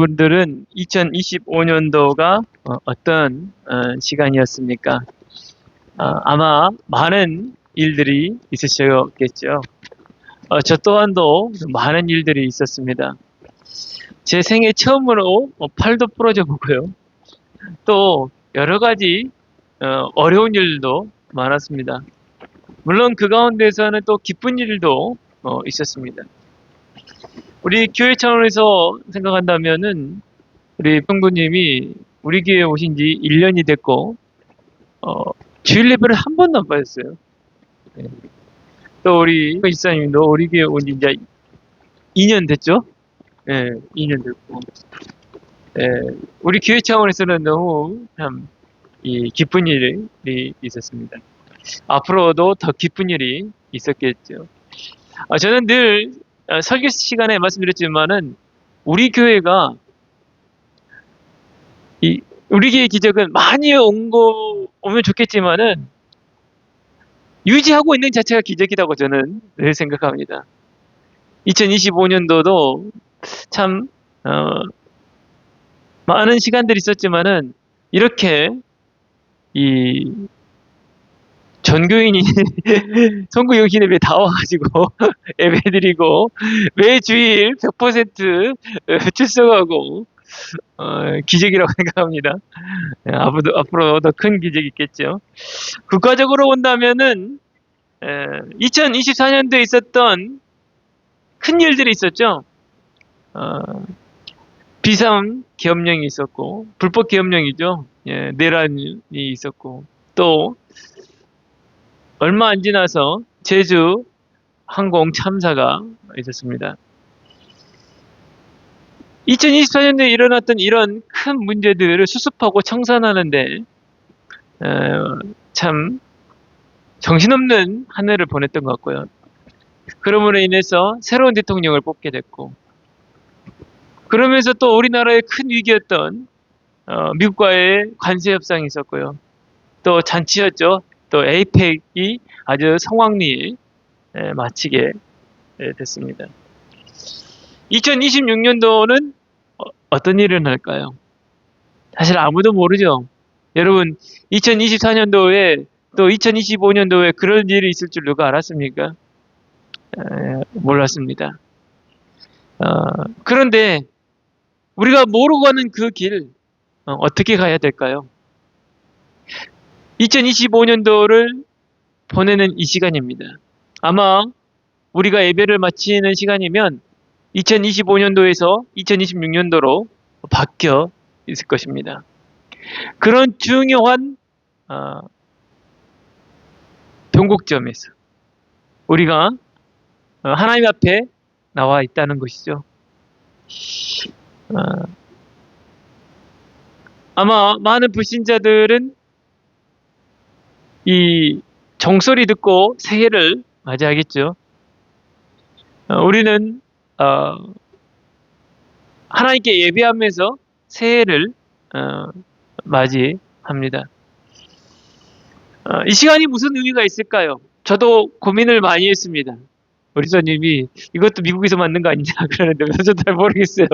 여러분들은 2025년도가 어떤 시간이었습니까? 아마 많은 일들이 있으셨겠죠. 저 또한도 많은 일들이 있었습니다. 제 생애 처음으로 팔도 부러져 보고요. 또 여러 가지 어려운 일도 많았습니다. 물론 그 가운데서는 또 기쁜 일도 있었습니다. 우리 교회 차원에서 생각한다면은 우리 평구님이 우리 교회에 오신 지 1년이 됐고 주일 예배를 한 번도 안 빠졌어요. 네. 또 우리 이사님도 우리 교회에 온 지 이제 2년 됐죠? 네, 2년 됐고 네, 우리 교회 차원에서는 너무 참 기쁜 일이 있었습니다. 앞으로도 더 기쁜 일이 있었겠죠. 저는 늘 설교 시간에 말씀드렸지만은 우리 교회가 우리 교회 기적은 많이 오면 좋겠지만은 유지하고 있는 자체가 기적이라고 저는 늘 생각합니다. 2025년도도 참 많은 시간들이 있었지만은 이렇게 전교인이 선구 영신예배 다 와가지고 예배드리고 매 주일 100% 출석하고 기적이라고 생각합니다. 앞으로 더 큰 기적이 있겠죠. 국가적으로 본다면은 2024년도에 있었던 큰 일들이 있었죠. 비상 계엄령이 있었고 불법 계엄령이죠. 내란이 있었고 또 얼마 안 지나서 제주 항공 참사가 있었습니다. 2024년도에 일어났던 이런 큰 문제들을 수습하고 청산하는데 참 정신없는 한 해를 보냈던 것 같고요. 그러므로 인해서 새로운 대통령을 뽑게 됐고 그러면서 또 우리나라의 큰 위기였던 미국과의 관세 협상이 있었고요. 또 잔치였죠. 또 에이펙이 아주 성황리에 마치게 됐습니다. 2026년도는 어떤 일이 일어날까요? 사실 아무도 모르죠. 여러분 2024년도에 또 2025년도에 그런 일이 있을 줄 누가 알았습니까? 몰랐습니다. 그런데 우리가 모르고 가는 그 길 어떻게 가야 될까요? 2025년도를 보내는 이 시간입니다. 아마 우리가 예배를 마치는 시간이면 2025년도에서 2026년도로 바뀌어 있을 것입니다. 그런 중요한 변곡점에서 우리가 하나님 앞에 나와 있다는 것이죠. 아마 많은 불신자들은 이 종소리 듣고 새해를 맞이하겠죠. 우리는 하나님께 예배하면서 새해를 맞이합니다. 이 시간이 무슨 의미가 있을까요? 저도 고민을 많이 했습니다. 우리 선님이 이것도 미국에서 만든 거 아니냐 그러는데 저도 잘 모르겠어요.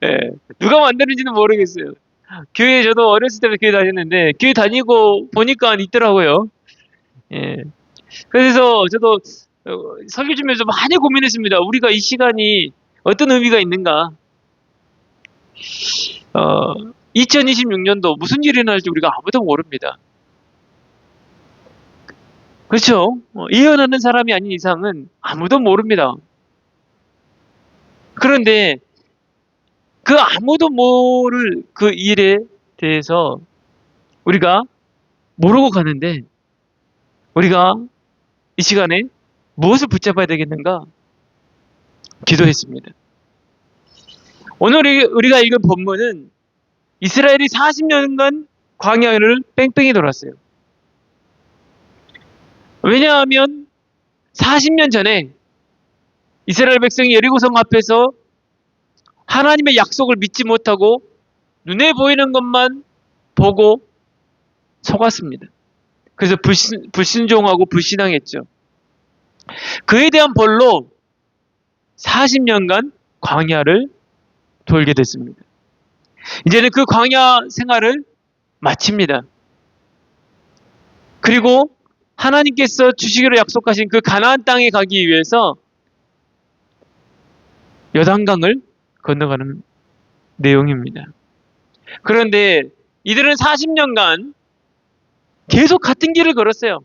네. 누가 만드는지는 모르겠어요. 교회 저도 어렸을 때부터 교회 다녔는데 교회 다니고 보니까 있더라고요. 예. 그래서 저도 설교 주면서 많이 고민했습니다. 우리가 이 시간이 어떤 의미가 있는가? 2026년도 무슨 일이 일어날지 우리가 아무도 모릅니다. 그렇죠? 예언하는 사람이 아닌 이상은 아무도 모릅니다. 그런데 그 아무도 모를 그 일에 대해서 우리가 모르고 가는데 우리가 이 시간에 무엇을 붙잡아야 되겠는가? 기도했습니다. 오늘 우리가 읽은 본문은 이스라엘이 40년간 광야를 뺑뺑이 돌았어요. 왜냐하면 40년 전에 이스라엘 백성이 여리고성 앞에서 하나님의 약속을 믿지 못하고 눈에 보이는 것만 보고 속았습니다. 그래서 불순종하고 불신앙했죠. 그에 대한 벌로 40년간 광야를 돌게 됐습니다. 이제는 그 광야 생활을 마칩니다. 그리고 하나님께서 주시기로 약속하신 그 가나안 땅에 가기 위해서 요단강을 건너가는 내용입니다. 그런데 이들은 40년간 계속 같은 길을 걸었어요.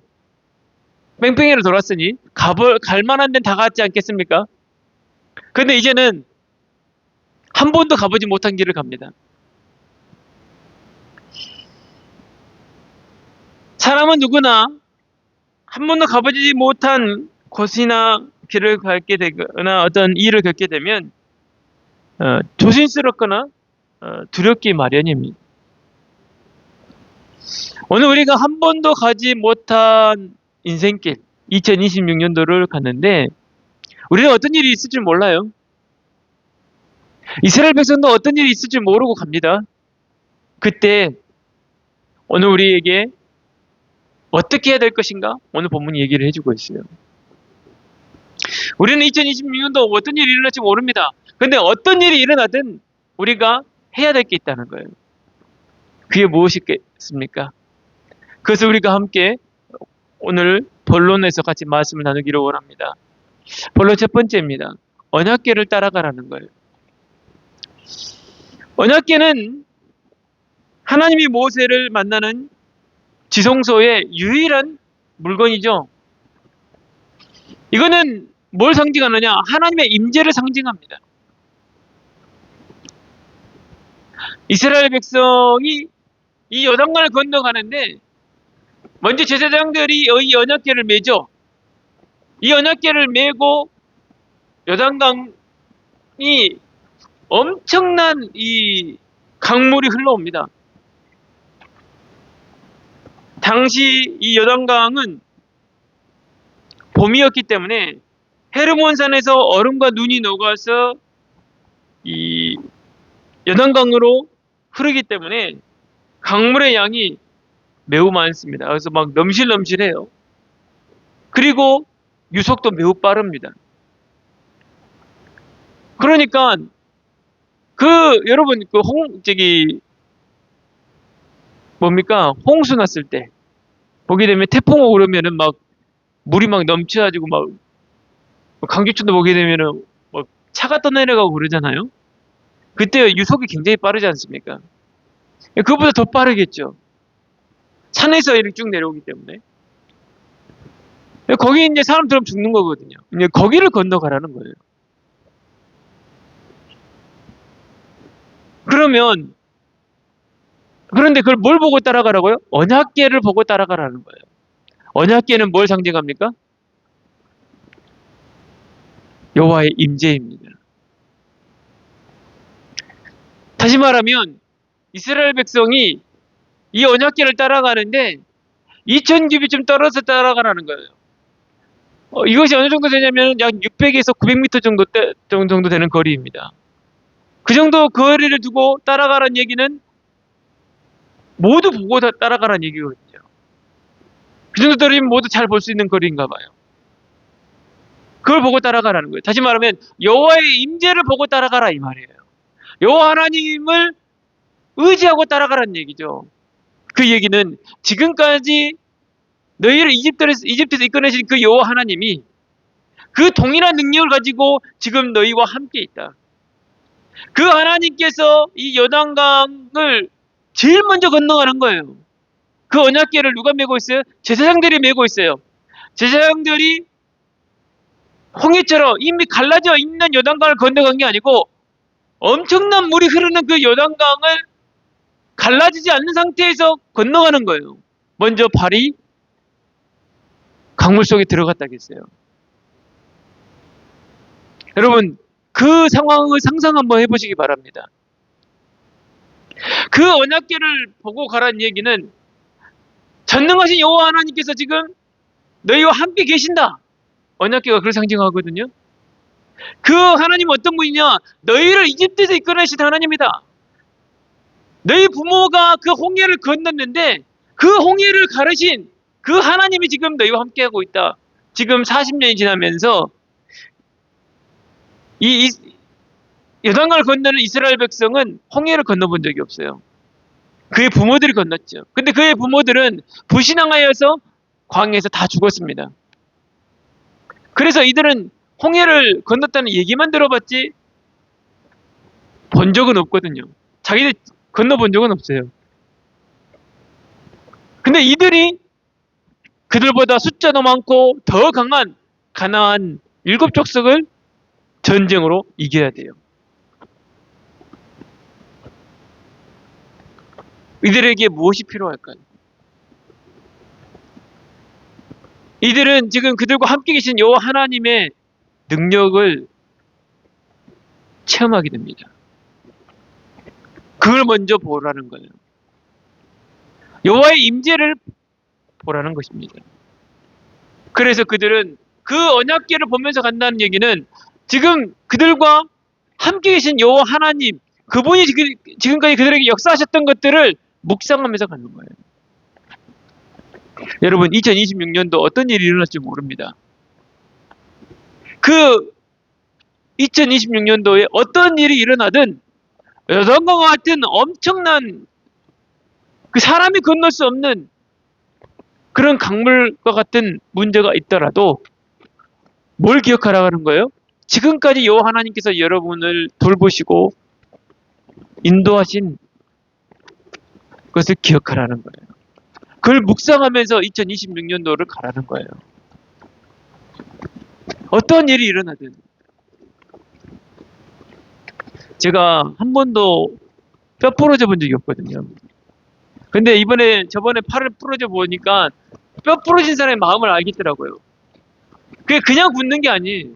뺑뺑이를 돌았으니 갈 만한 데는 다 갔지 않겠습니까? 그런데 이제는 한 번도 가보지 못한 길을 갑니다. 사람은 누구나 한 번도 가보지 못한 곳이나 길을 갖게 되거나 어떤 일을 겪게 되면 조심스럽거나 두렵기 마련입니다. 오늘 우리가 한 번도 가지 못한 인생길 2026년도를 갔는데 우리는 어떤 일이 있을 줄 몰라요. 이스라엘 백성도 어떤 일이 있을 줄 모르고 갑니다. 그때 오늘 우리에게 어떻게 해야 될 것인가? 오늘 본문이 얘기를 해주고 있어요. 우리는 2026년도 어떤 일이 일어날지 모릅니다. 근데 어떤 일이 일어나든 우리가 해야 될 게 있다는 거예요. 그게 무엇이겠습니까? 그래서 우리가 함께 오늘 본론에서 같이 말씀을 나누기를 원합니다. 본론 첫 번째입니다. 언약궤를 따라가라는 거예요. 언약궤는 하나님이 모세를 만나는 지성소의 유일한 물건이죠. 이거는 뭘 상징하느냐? 하나님의 임재를 상징합니다. 이스라엘 백성이 이 요단강을 건너가는데 먼저 제사장들이 이 언약궤를 메죠. 이 언약궤를 메고 요단강이 엄청난 이 강물이 흘러옵니다. 당시 이 요단강은 봄이었기 때문에 헤르몬산에서 얼음과 눈이 녹아서 이 요단강으로 흐르기 때문에 강물의 양이 매우 많습니다. 그래서 막 넘실넘실해요. 그리고 유속도 매우 빠릅니다. 그러니까 여러분 뭡니까? 홍수 났을 때 보게 되면 태풍 오고 그러면은 막 물이 막 넘쳐가지고 막 강주천도 보게 되면은 막 차가 떠내려가고 그러잖아요. 그때 유속이 굉장히 빠르지 않습니까? 그것보다 더 빠르겠죠. 산에서 이렇게 쭉 내려오기 때문에. 거기 이제 사람들은 죽는 거거든요. 이제 거기를 건너가라는 거예요. 그런데 그걸 뭘 보고 따라가라고요? 언약궤를 보고 따라가라는 거예요. 언약궤는 뭘 상징합니까? 여호와의 임재입니다. 다시 말하면 이스라엘 백성이 이 언약궤를 따라가는데 2000규빗쯤 떨어져서 따라가라는 거예요. 이것이 어느 정도 되냐면 약 600에서 900m 정도 되는 거리입니다. 그 정도 거리를 두고 따라가라는 얘기는 모두 보고 따라가라는 얘기거든요. 그 정도 거리면 모두 잘 볼 수 있는 거리인가 봐요. 그걸 보고 따라가라는 거예요. 다시 말하면 여호와의 임재를 보고 따라가라 이 말이에요. 여호와 하나님을 의지하고 따라가라는 얘기죠. 그 얘기는 지금까지 너희를 이집트에서 이끌어내신 그 여호와 하나님이 그 동일한 능력을 가지고 지금 너희와 함께 있다. 그 하나님께서 이 요단강을 제일 먼저 건너가는 거예요. 그 언약궤를 누가 메고 있어요? 제사장들이 메고 있어요. 제사장들이 홍해처럼 이미 갈라져 있는 요단강을 건너간 게 아니고 엄청난 물이 흐르는 그 요단강을 갈라지지 않는 상태에서 건너가는 거예요. 먼저 발이 강물 속에 들어갔다겠어요. 여러분 그 상황을 상상 한번 해보시기 바랍니다. 그 언약궤를 보고 가라는 얘기는 전능하신 여호와 하나님께서 지금 너희와 함께 계신다. 언약궤가 그걸 상징하거든요. 그 하나님은 어떤 분이냐? 너희를 이집트에서 이끌어내신 하나님이다. 너희 부모가 그 홍해를 건넜는데 그 홍해를 가르신 그 하나님이 지금 너희와 함께하고 있다. 지금 40년이 지나면서 이 요단강을 건너는 이스라엘 백성은 홍해를 건너본 적이 없어요. 그의 부모들이 건넜죠. 근데 그의 부모들은 불신앙하여서 광야에서 다 죽었습니다. 그래서 이들은 홍해를 건넜다는 얘기만 들어봤지 본 적은 없거든요. 자기들 건너본 적은 없어요. 근데 이들이 그들보다 숫자도 많고 더 강한 가나안 7족속을 전쟁으로 이겨야 돼요. 이들에게 무엇이 필요할까요? 이들은 지금 그들과 함께 계신 여호와 하나님의 능력을 체험하게 됩니다. 그걸 먼저 보라는 거예요. 여호와의 임재를 보라는 것입니다. 그래서 그들은 그 언약궤를 보면서 간다는 얘기는 지금 그들과 함께 계신 여호와 하나님, 그분이 지금까지 그들에게 역사하셨던 것들을 묵상하면서 가는 거예요. 여러분, 2026년도 어떤 일이 일어날지 모릅니다. 그 2026년도에 어떤 일이 일어나든 요단강과 같은 엄청난 그 사람이 건널 수 없는 그런 강물과 같은 문제가 있더라도 뭘 기억하라고 하는 거예요? 지금까지 여호와 하나님께서 여러분을 돌보시고 인도하신 것을 기억하라는 거예요. 그걸 묵상하면서 2026년도를 가라는 거예요. 어떤 일이 일어나든. 제가 한 번도 뼈 부러져 본 적이 없거든요. 근데 저번에 팔을 부러져 보니까 뼈 부러진 사람의 마음을 알겠더라고요. 그게 그냥 굳는 게 아니에요.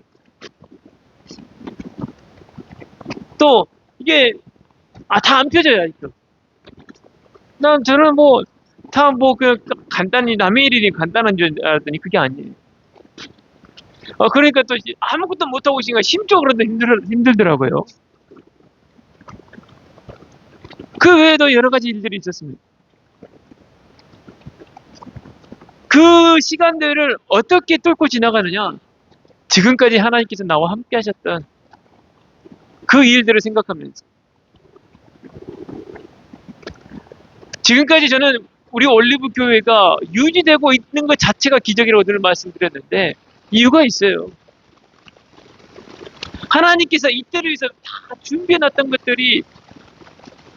또 이게 다 안 펴져요. 아직도. 저는 그 간단히 남의 일이니 간단한 줄 알았더니 그게 아니에요. 그러니까 또 아무것도 못하고 있으니까 심적으로도 힘들더라고요. 그 외에도 여러 가지 일들이 있었습니다. 그 시간들을 어떻게 뚫고 지나가느냐? 지금까지 하나님께서 나와 함께 하셨던 그 일들을 생각하면서 지금까지 저는 우리 올리브 교회가 유지되고 있는 것 자체가 기적이라고 늘 말씀드렸는데 이유가 있어요. 하나님께서 이때를 위해서 다 준비해놨던 것들이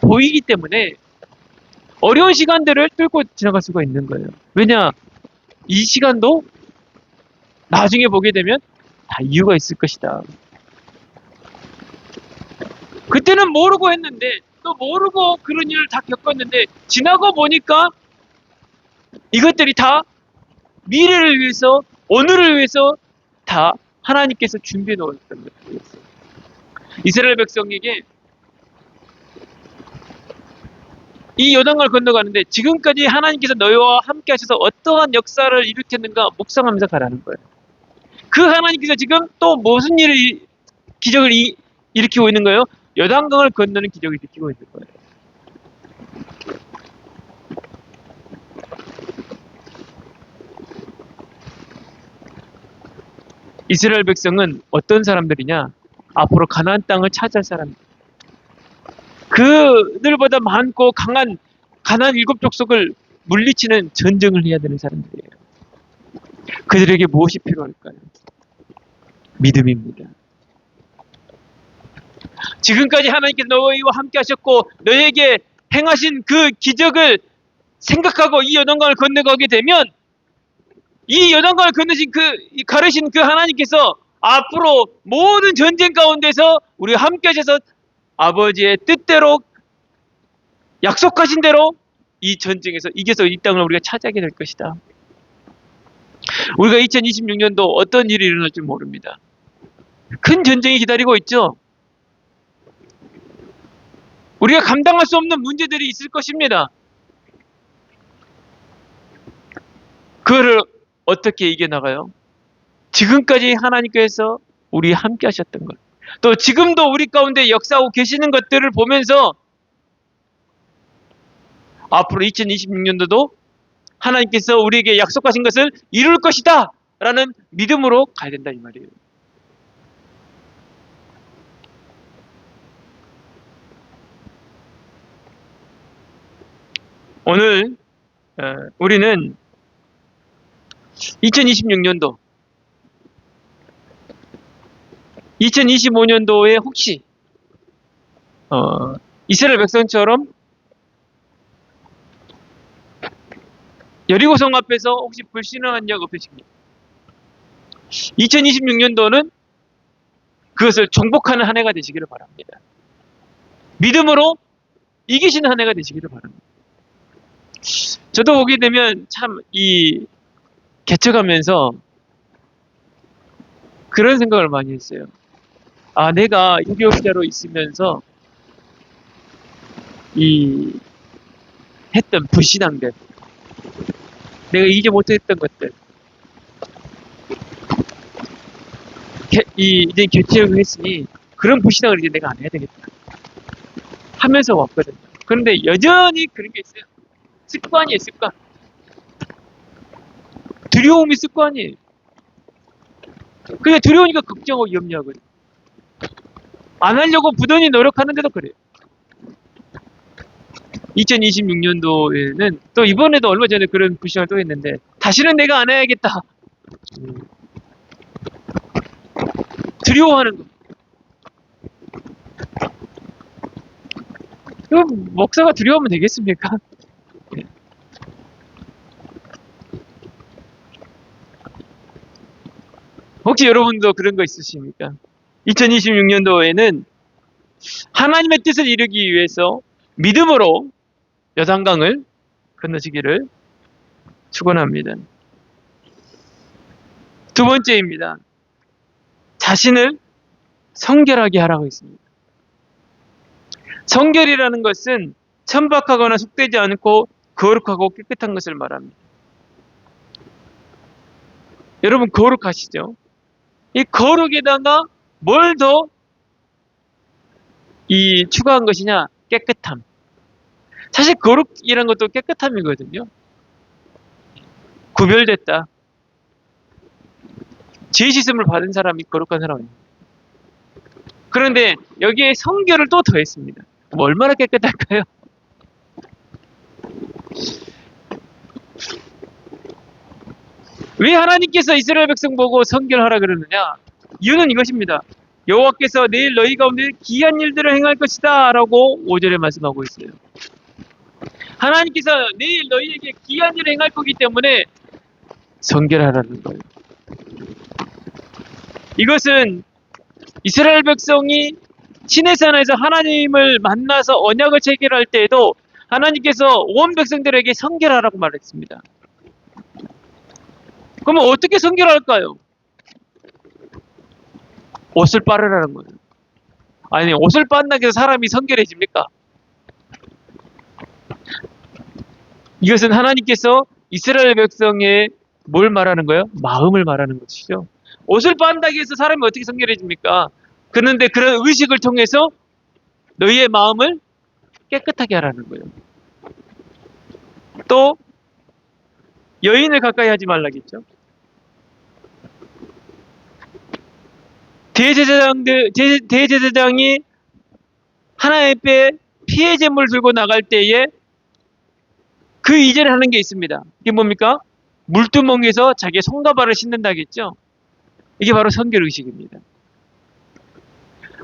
보이기 때문에 어려운 시간들을 뚫고 지나갈 수가 있는 거예요. 왜냐? 이 시간도 나중에 보게 되면 다 이유가 있을 것이다. 그때는 모르고 했는데 또 모르고 그런 일을 다 겪었는데 지나고 보니까 이것들이 다 미래를 위해서 오늘을 위해서 다 하나님께서 준비해 놓았던 것들이었어요. 이스라엘 백성에게 이 요단강을 건너가는데 지금까지 하나님께서 너희와 함께 하셔서 어떠한 역사를 일으켰는가 묵상하면서 가라는 거예요. 그 하나님께서 지금 또 무슨 기적을 일으키고 있는 거예요? 요단강을 건너는 기적을 일으키고 있는 거예요. 이스라엘 백성은 어떤 사람들이냐? 앞으로 가나안 땅을 차지할 사람들. 그들보다 많고 강한 가나안 7족속을 물리치는 전쟁을 해야 되는 사람들이에요. 그들에게 무엇이 필요할까요? 믿음입니다. 지금까지 하나님께서 너희와 함께 하셨고 너희에게 행하신 그 기적을 생각하고 이 요단강을 건너가게 되면 이 요단강을 가르신 그 하나님께서 앞으로 모든 전쟁 가운데서 우리와 함께 하셔서 아버지의 뜻대로 약속하신 대로 이 전쟁에서 이겨서 이 땅을 우리가 차지하게 될 것이다. 우리가 2026년도 어떤 일이 일어날지 모릅니다. 큰 전쟁이 기다리고 있죠. 우리가 감당할 수 없는 문제들이 있을 것입니다. 그거를 어떻게 이겨나가요? 지금까지 하나님께서 우리 함께 하셨던 것, 또 지금도 우리 가운데 역사하고 계시는 것들을 보면서 앞으로 2026년도도 하나님께서 우리에게 약속하신 것을 이룰 것이다 라는 믿음으로 가야 된다 이 말이에요. 오늘 우리는 2026년도, 2025년도에 혹시 이스라엘 백성처럼 여리고성 앞에서 혹시 불신앙한 적 없으십니까? 2026년도는 그것을 정복하는 한 해가 되시기를 바랍니다. 믿음으로 이기시는 한 해가 되시기를 바랍니다. 저도 보게 되면 참 개척하면서 그런 생각을 많이 했어요. 아, 내가 유교자로 있으면서 했던 불신앙들, 내가 이기지 못했던 것들, 이제 개척을 했으니 그런 불신앙을 이제 내가 안 해야 되겠다 하면서 왔거든요. 그런데 여전히 그런 게 있어요. 습관이에요, 습관. 두려움이 습관이에요. 그냥 두려우니까 걱정하고 염려하거든요. 안 하려고 부단히 노력하는데도 그래요. 2026년도에는 또 이번에도 얼마 전에 그런 불신앙을 또 했는데 다시는 내가 안 해야겠다. 두려워하는 거. 그럼 목사가 두려우면 되겠습니까? 혹시 여러분도 그런 거 있으십니까? 2026년도에는 하나님의 뜻을 이루기 위해서 믿음으로 요단강을 건너시기를 축원합니다. 두 번째입니다. 자신을 성결하게 하라고 했습니다. 성결이라는 것은 천박하거나 속되지 않고 거룩하고 깨끗한 것을 말합니다. 여러분 거룩하시죠? 이 거룩에다가 뭘 더 추가한 것이냐? 깨끗함. 사실 거룩이라는 것도 깨끗함이거든요. 구별됐다. 죄 씻음을 받은 사람이 거룩한 사람입니다. 그런데 여기에 성결을 또 더했습니다. 얼마나 깨끗할까요? 왜 하나님께서 이스라엘 백성 보고 성결하라 그러느냐? 이유는 이것입니다. 여호와께서 내일 너희 가운데 기이한 일들을 행할 것이다 라고 5절에 말씀하고 있어요. 하나님께서 내일 너희에게 기이한 일을 행할 거기 때문에 성결하라는 거예요. 이것은 이스라엘 백성이 시내산에서 하나님을 만나서 언약을 체결할 때에도 하나님께서 온 백성들에게 성결하라고 말했습니다. 그러면 어떻게 성결할까요? 옷을 빨으라는 거예요. 아니, 옷을 빤다고 해서 사람이 성결해집니까? 이것은 하나님께서 이스라엘 백성의 뭘 말하는 거예요? 마음을 말하는 것이죠. 옷을 빤다고 해서 사람이 어떻게 성결해집니까? 그런데 그런 의식을 통해서 너희의 마음을 깨끗하게 하라는 거예요. 또 여인을 가까이 하지 말라겠죠. 대제사장이 하나님 앞에 피해 제물을 들고 나갈 때에 그 이전에 하는 게 있습니다. 이게 뭡니까? 물두멍에서 자기의 손가발을 씻는다겠죠. 이게 바로 성결 의식입니다.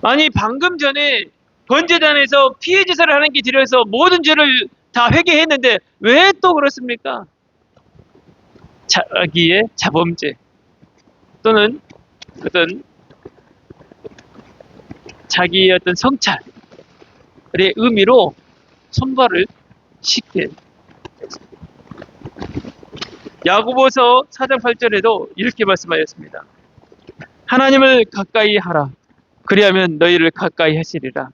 아니 방금 전에 번제단에서 피해 제사를 하는 게 들여서 모든 죄를 다 회개했는데 왜 또 그렇습니까? 자기의 자범죄 또는 어떤 자기의 어떤 성찰의 의미로 손발을 씻게. 야고보서 4장 8절에도 이렇게 말씀하였습니다. 하나님을 가까이 하라. 그리하면 너희를 가까이 하시리라.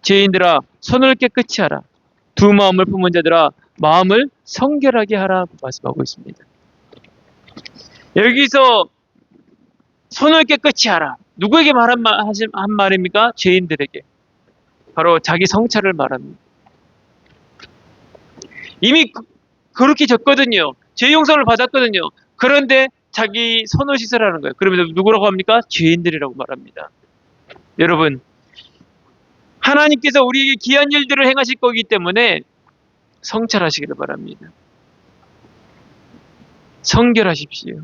죄인들아 손을 깨끗이 하라. 두 마음을 품은 자들아 마음을 성결하게 하라 말씀하고 있습니다. 여기서 손을 깨끗이 하라. 누구에게 한 말입니까? 죄인들에게. 바로 자기 성찰을 말합니다. 이미 그렇게 졌거든요. 죄 용서를 받았거든요. 그런데 자기 손을 씻으라는 거예요. 그러면 누구라고 합니까? 죄인들이라고 말합니다. 여러분, 하나님께서 우리에게 기이한 일들을 행하실 거기 때문에 성찰하시기를 바랍니다. 성결하십시오.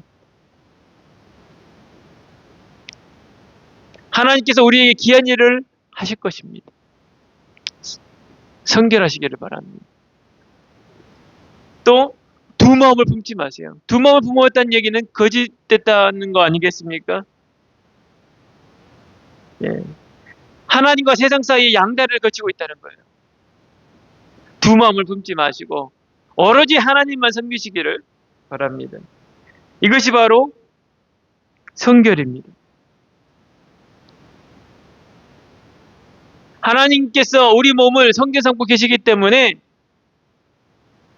하나님께서 우리에게 귀한 일을 하실 것입니다. 성결하시기를 바랍니다. 또 두 마음을 품지 마세요. 두 마음을 품었다는 얘기는 거짓됐다는 거 아니겠습니까? 예. 하나님과 세상 사이에 양다리를 거치고 있다는 거예요. 두 마음을 품지 마시고 오로지 하나님만 섬기시기를 바랍니다. 이것이 바로 성결입니다. 하나님께서 우리 몸을 성결 삼고 계시기 때문에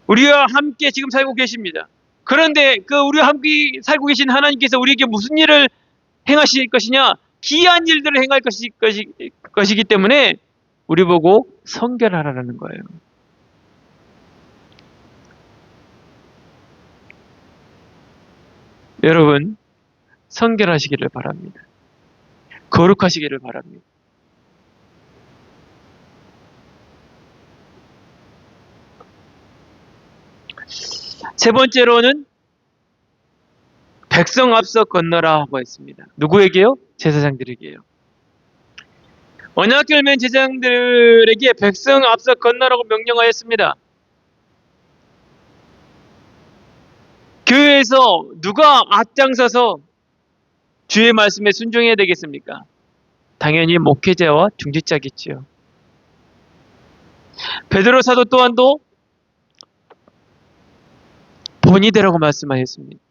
우리와 함께 지금 살고 계십니다. 그런데 그 우리와 함께 살고 계신 하나님께서 우리에게 무슨 일을 행하실 것이냐? 기이한 일들을 행할 것이기 때문에 우리 보고 성결하라는 거예요. 여러분, 성결하시기를 바랍니다. 거룩하시기를 바랍니다. 세 번째로는 백성 앞서 건너라 하고 했습니다. 누구에게요? 제사장들에게요. 언약 열매 제사장들에게 백성 앞서 건너라고 명령하였습니다. 교회에서 누가 앞장서서 주의 말씀에 순종해야 되겠습니까? 당연히 목회자와 중직자겠지요. 베드로 사도 또한도 본이 되라고 말씀하셨습니다.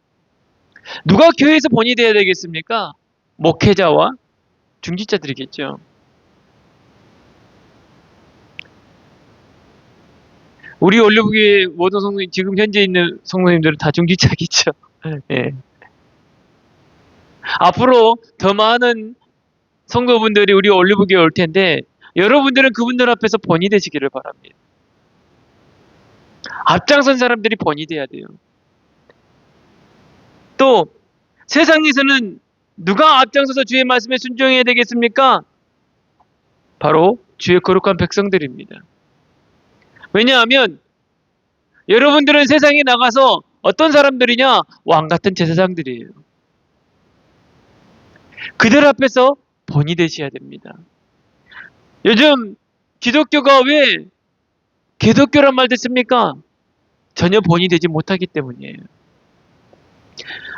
누가 교회에서 본이 되어야 되겠습니까? 목회자와 중직자들이겠죠. 우리 올리브교회 모든 성도님, 지금 현재 있는 성도님들은 다 중직자겠죠. 예. 앞으로 더 많은 성도분들이 우리 올리브교회 올 텐데 여러분들은 그분들 앞에서 본이 되시기를 바랍니다. 앞장선 사람들이 본이 돼야 돼요. 또 세상에서는 누가 앞장서서 주의 말씀에 순종해야 되겠습니까? 바로 주의 거룩한 백성들입니다. 왜냐하면 여러분들은 세상에 나가서 어떤 사람들이냐? 왕같은 제사장들이에요. 그들 앞에서 본이 되셔야 됩니다. 요즘 기독교가 왜 기독교란 말 듣습니까? 전혀 본이 되지 못하기 때문이에요.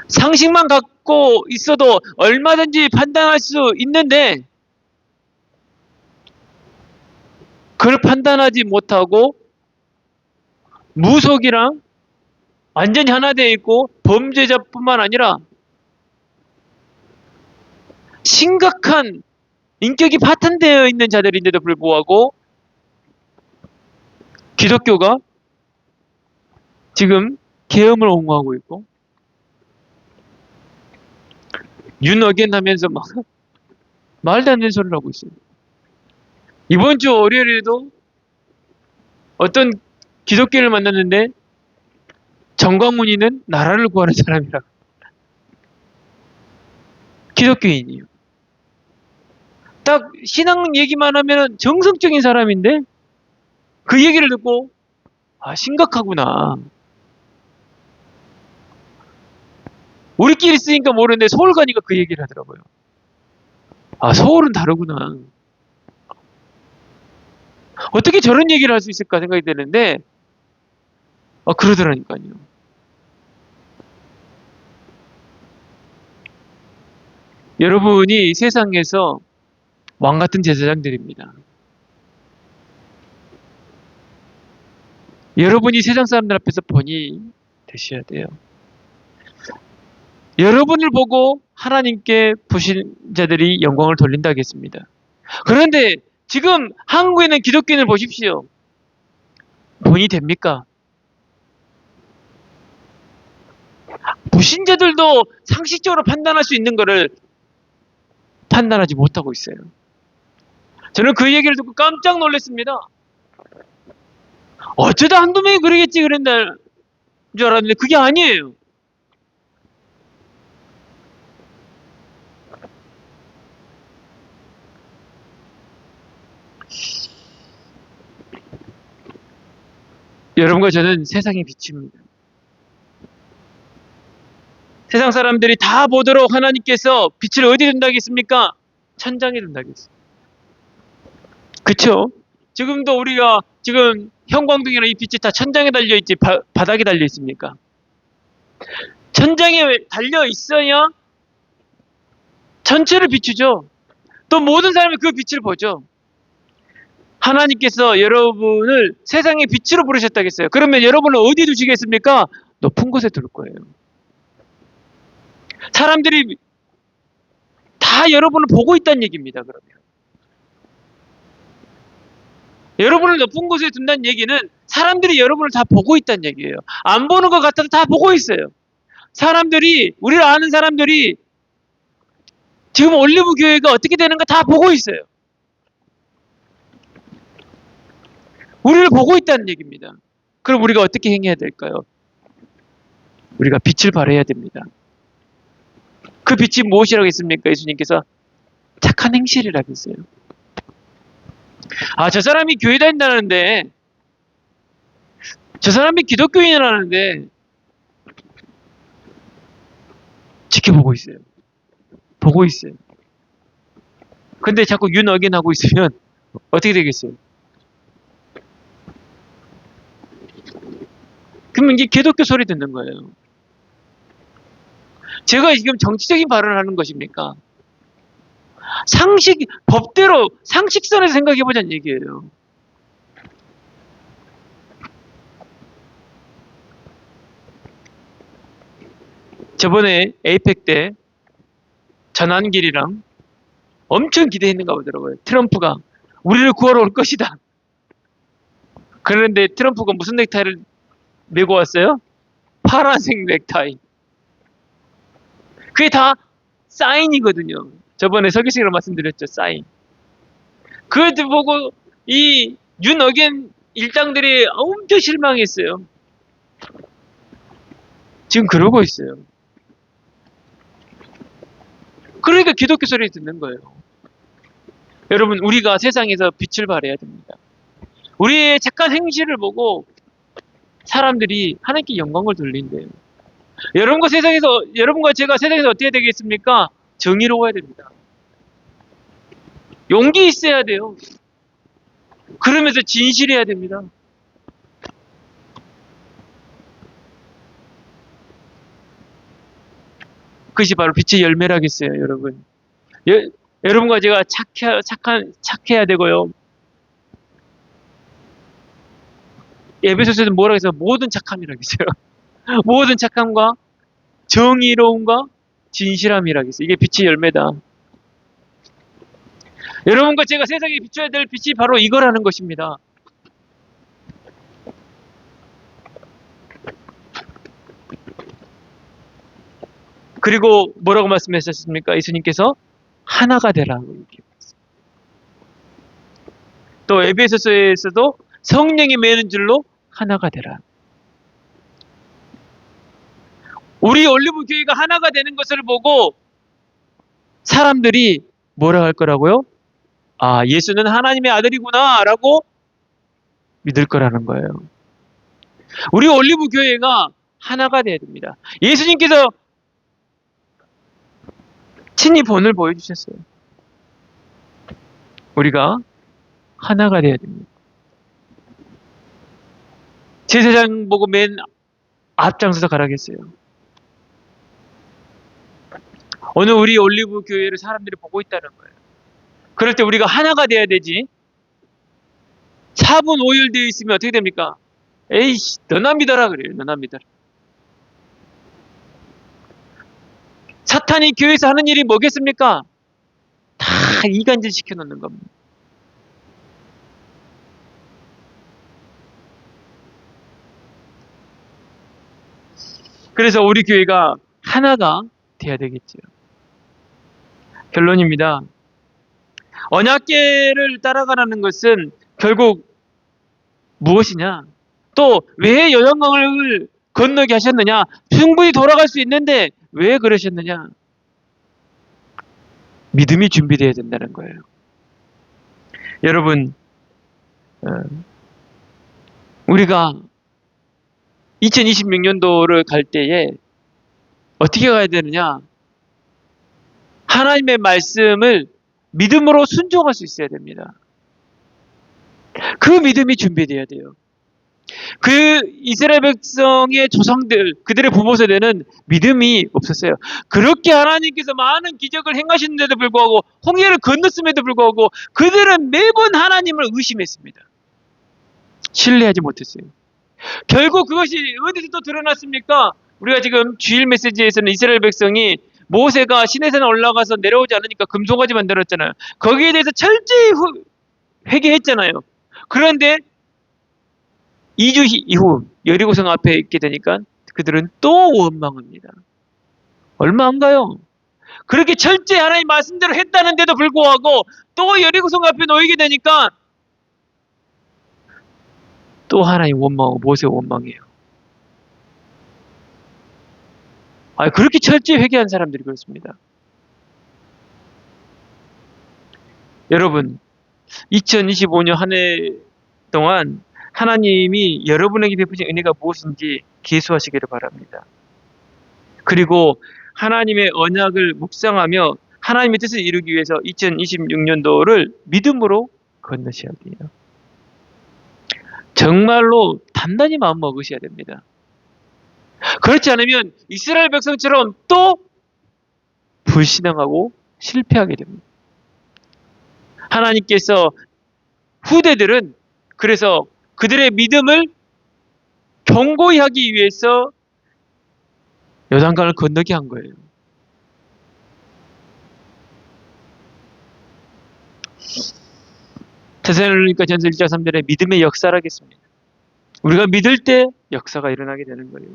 상식만 갖고 있어도 얼마든지 판단할 수 있는데 그걸 판단하지 못하고 무속이랑 완전히 하나 되어 있고 범죄자뿐만 아니라 심각한 인격이 파탄되어 있는 자들인데도 불구하고 기독교가 지금 계엄을 옹호하고 있고 윤어겐 하면서 막 말도 안 되는 소리를 하고 있어요. 이번 주 월요일에도 어떤 기독교를 만났는데 정광훈이는 나라를 구하는 사람이라 기독교인이에요. 딱 신앙 얘기만 하면 정성적인 사람인데 그 얘기를 듣고 아 심각하구나. 우리끼리 쓰니까 모르는데 서울 가니까 그 얘기를 하더라고요. 아 서울은 다르구나. 어떻게 저런 얘기를 할 수 있을까 생각이 드는데 그러더라니까요. 여러분이 세상에서 왕같은 제사장들입니다. 여러분이 세상 사람들 앞에서 본이 되셔야 돼요. 여러분을 보고 하나님께 부신 자들이 영광을 돌린다 하겠습니다. 그런데 지금 한국에 있는 기독교인을 보십시오. 본이 됩니까? 부신자들도 상식적으로 판단할 수 있는 것을 판단하지 못하고 있어요. 저는 그 얘기를 듣고 깜짝 놀랐습니다. 어쩌다 한두 명이 그러겠지 그랬나 줄 알았는데 그게 아니에요. 여러분과 저는 세상의 빛입니다. 세상 사람들이 다 보도록 하나님께서 빛을 어디 둔다겠습니까? 천장에 둔다겠어요. 그쵸? 지금도 우리가 지금 형광등이나 이 빛이 다 천장에 달려있지 바닥에 달려있습니까? 천장에 달려 있어야 전체를 비추죠. 또 모든 사람이 그 빛을 보죠. 하나님께서 여러분을 세상의 빛으로 부르셨다겠어요. 그러면 여러분을 어디에 두시겠습니까? 높은 곳에 둘 거예요. 사람들이 다 여러분을 보고 있다는 얘기입니다. 그러면 여러분을 높은 곳에 둔다는 얘기는 사람들이 여러분을 다 보고 있다는 얘기예요. 안 보는 것 같아도 다 보고 있어요. 사람들이, 우리를 아는 사람들이 지금 올리브 교회가 어떻게 되는가 다 보고 있어요. 우리를 보고 있다는 얘기입니다. 그럼 우리가 어떻게 행해야 될까요? 우리가 빛을 발해야 됩니다. 그 빛이 무엇이라고 했습니까? 예수님께서 착한 행실이라고 했어요. 아, 저 사람이 교회 다닌다는데, 저 사람이 기독교인이라는데 지켜보고 있어요. 보고 있어요. 근데 자꾸 윤어긴하고 있으면 어떻게 되겠어요? 그러면 이게 기독교 소리 듣는 거예요. 제가 지금 정치적인 발언을 하는 것입니까? 법대로 상식선에서 생각해보자는 얘기예요. 저번에 에이펙 때 전환길이랑 엄청 기대했는가 보더라고요. 트럼프가 우리를 구하러 올 것이다. 그런데 트럼프가 무슨 넥타이를 메고 왔어요? 파란색 넥타이. 그게 다 사인이거든요. 저번에 설교식으로 말씀드렸죠. 사인. 그걸 보고 이 윤어겐 일당들이 엄청 실망했어요. 지금 그러고 있어요. 그러니까 기독교 소리 듣는 거예요. 여러분, 우리가 세상에서 빛을 발해야 됩니다. 우리의 착한 행실을 보고 사람들이 하나님께 영광을 돌린대요. 여러분과 제가 세상에서 어떻게 되겠습니까? 정의로워야 됩니다. 용기 있어야 돼요. 그러면서 진실해야 됩니다. 그것이 바로 빛의 열매라겠어요, 여러분. 여러분과 제가 착해야 되고요. 에베소서에서 뭐라고 해서 모든 착함이라고 했어요. 모든 착함과 정의로움과 진실함이라고 했어요. 이게 빛의 열매다. 여러분과 제가 세상에 비춰야 될 빛이 바로 이거라는 것입니다. 그리고 뭐라고 말씀하셨습니까? 예수님께서 하나가 되라고 얘기했어요. 또 에베소서에서도 성령이 매는 줄로 하나가 되라. 우리 올리브 교회가 하나가 되는 것을 보고 사람들이 뭐라 할 거라고요? 아, 예수는 하나님의 아들이구나 라고 믿을 거라는 거예요. 우리 올리브 교회가 하나가 돼야 됩니다. 예수님께서 친히 본을 보여주셨어요. 우리가 하나가 돼야 됩니다. 제사장 보고 맨 앞장서서 가라겠어요. 오늘 우리 올리브 교회를 사람들이 보고 있다는 거예요. 그럴 때 우리가 하나가 돼야 되지. 차분 오열되어 있으면 어떻게 됩니까? 에이씨, 너나 믿어라 그래요. 너나 믿어라. 사탄이 교회에서 하는 일이 뭐겠습니까? 다 이간질 시켜놓는 겁니다. 그래서 우리 교회가 하나가 돼야 되겠죠. 결론입니다. 언약궤를 따라가라는 것은 결국 무엇이냐? 또 왜 여정강을 건너게 하셨느냐? 충분히 돌아갈 수 있는데 왜 그러셨느냐? 믿음이 준비되어야 된다는 거예요. 여러분, 우리가 2026년도를 갈 때에 어떻게 가야 되느냐? 하나님의 말씀을 믿음으로 순종할 수 있어야 됩니다. 그 믿음이 준비되어야 돼요. 그 이스라엘 백성의 조상들, 그들의 부모 세대는 믿음이 없었어요. 그렇게 하나님께서 많은 기적을 행하시는데도 불구하고, 홍해를 건넜음에도 불구하고, 그들은 매번 하나님을 의심했습니다. 신뢰하지 못했어요. 결국 그것이 어디서 또 드러났습니까? 우리가 지금 주일 메시지에서는 이스라엘 백성이 모세가 시내산에 올라가서 내려오지 않으니까 금송아지 만들었잖아요. 거기에 대해서 철저히 회개했잖아요. 그런데 2주 이후 여리고성 앞에 있게 되니까 그들은 또 원망합니다. 얼마 안 가요. 그렇게 철저히 하나님 말씀대로 했다는데도 불구하고 또 여리고성 앞에 놓이게 되니까 또 하나님 원망하고 모세 원망해요. 그렇게 철저히 회개한 사람들이 그렇습니다. 여러분, 2025년 한 해 동안 하나님이 여러분에게 베푸신 은혜가 무엇인지 계수하시기를 바랍니다. 그리고 하나님의 언약을 묵상하며 하나님의 뜻을 이루기 위해서 2026년도를 믿음으로 건너셔야 돼요. 정말로 단단히 마음 먹으셔야 됩니다. 그렇지 않으면 이스라엘 백성처럼 또 불신앙하고 실패하게 됩니다. 하나님께서 후대들은 그래서 그들의 믿음을 견고히 하기 위해서 요단강을 건너게 한 거예요. 데살로니가 전서 1장 3절에 믿음의 역사라겠습니다. 우리가 믿을 때 역사가 일어나게 되는 거예요.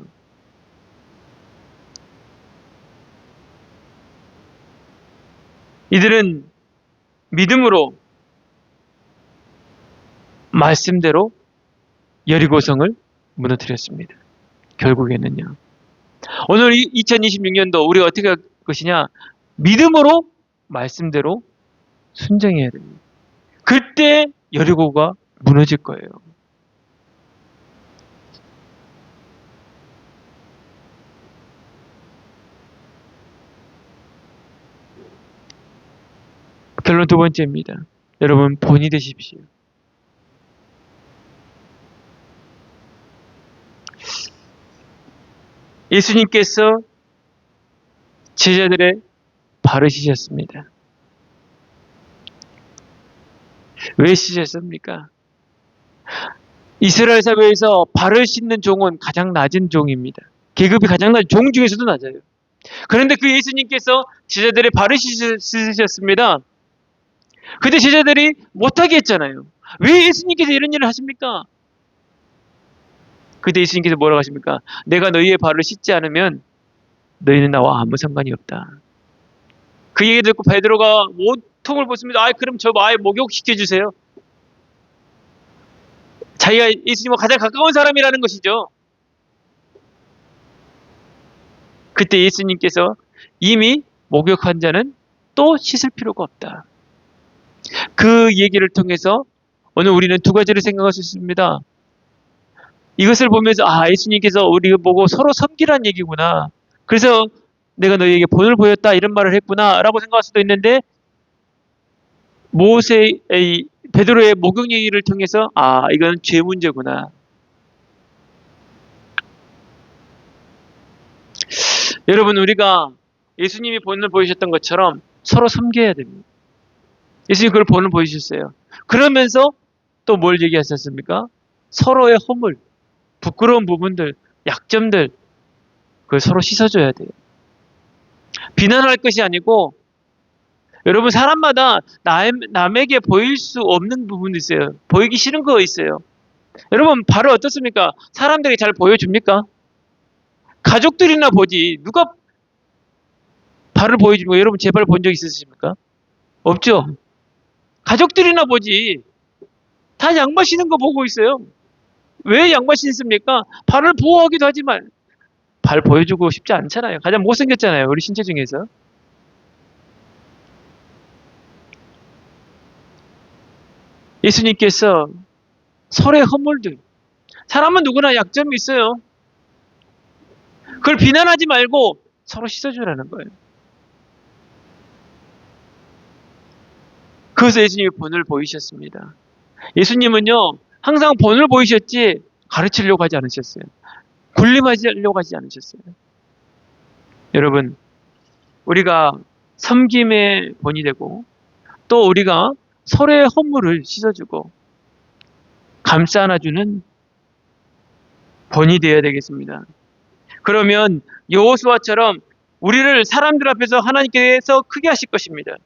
이들은 믿음으로 말씀대로 여리고성을 무너뜨렸습니다. 결국에는요. 오늘 2026년도 우리가 어떻게 할 것이냐? 믿음으로 말씀대로 순종해야 됩니다. 그때 여리고가 무너질 거예요. 결론 두 번째입니다. 여러분 본이 되십시오. 예수님께서 제자들의 발을 씻으셨습니다. 왜 씻으셨습니까? 이스라엘 사회에서 발을 씻는 종은 가장 낮은 종입니다. 계급이 가장 낮은 종 중에서도 낮아요. 그런데 그 예수님께서 제자들의 발을 씻으셨습니다. 근데 제자들이 못하게 했잖아요. 왜 예수님께서 이런 일을 하십니까? 그때 예수님께서 뭐라고 하십니까? 내가 너희의 발을 씻지 않으면 너희는 나와 아무 상관이 없다. 그 얘기 듣고 베드로가 모통을 벗습니다. 그럼 저 아예 목욕시켜주세요. 자기가 예수님과 가장 가까운 사람이라는 것이죠. 그때 예수님께서 이미 목욕한 자는 또 씻을 필요가 없다. 그 얘기를 통해서 오늘 우리는 두 가지를 생각할 수 있습니다. 이것을 보면서 예수님께서 우리를 보고 서로 섬기라는 얘기구나. 그래서 내가 너희에게 본을 보였다 이런 말을 했구나 라고 생각할 수도 있는데 베드로의 목욕 얘기를 통해서 이건 죄 문제구나. 여러분 우리가 예수님이 본을 보이셨던 것처럼 서로 섬겨야 됩니다. 예수님이 그걸 본을 보이셨어요. 그러면서 또 뭘 얘기하셨습니까? 서로의 허물, 부끄러운 부분들, 약점들 그걸 서로 씻어줘야 돼요. 비난할 것이 아니고 여러분 사람마다 남에게 보일 수 없는 부분도 있어요. 보이기 싫은 거 있어요. 여러분 발을 어떻습니까? 사람들이 잘 보여줍니까? 가족들이나 보지 누가 발을 보여주는 거 여러분 제 발 본 적 있으십니까? 없죠? 가족들이나 보지 다 양말 신는 거 보고 있어요. 왜 양말 신습니까? 발을 보호하기도 하지만 발 보여주고 싶지 않잖아요. 가장 못생겼잖아요. 우리 신체 중에서. 예수님께서 서로의 허물들 사람은 누구나 약점이 있어요. 그걸 비난하지 말고 서로 씻어주라는 거예요. 그래서 예수님이 본을 보이셨습니다. 예수님은요, 항상 본을 보이셨지 가르치려고 하지 않으셨어요. 군림하려고 하지 않으셨어요. 여러분, 우리가 섬김의 본이 되고 또 우리가 서로의 허물을 씻어주고 감싸 안아주는 본이 되어야 되겠습니다. 그러면 여호수아처럼 우리를 사람들 앞에서 하나님께서 크게 하실 것입니다.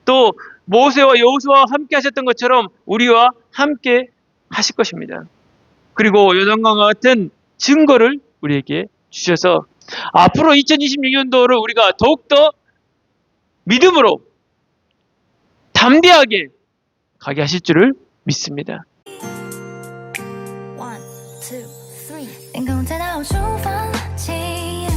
또 모세와 여호수아와 함께 하셨던 것처럼 우리와 함께 하실 것입니다. 그리고 요단강과 같은 증거를 우리에게 주셔서 앞으로 2026년도를 우리가 더욱더 믿음으로 담대하게 가게 하실 줄을 믿습니다. 1, 2, 3，天空在倒数放弃。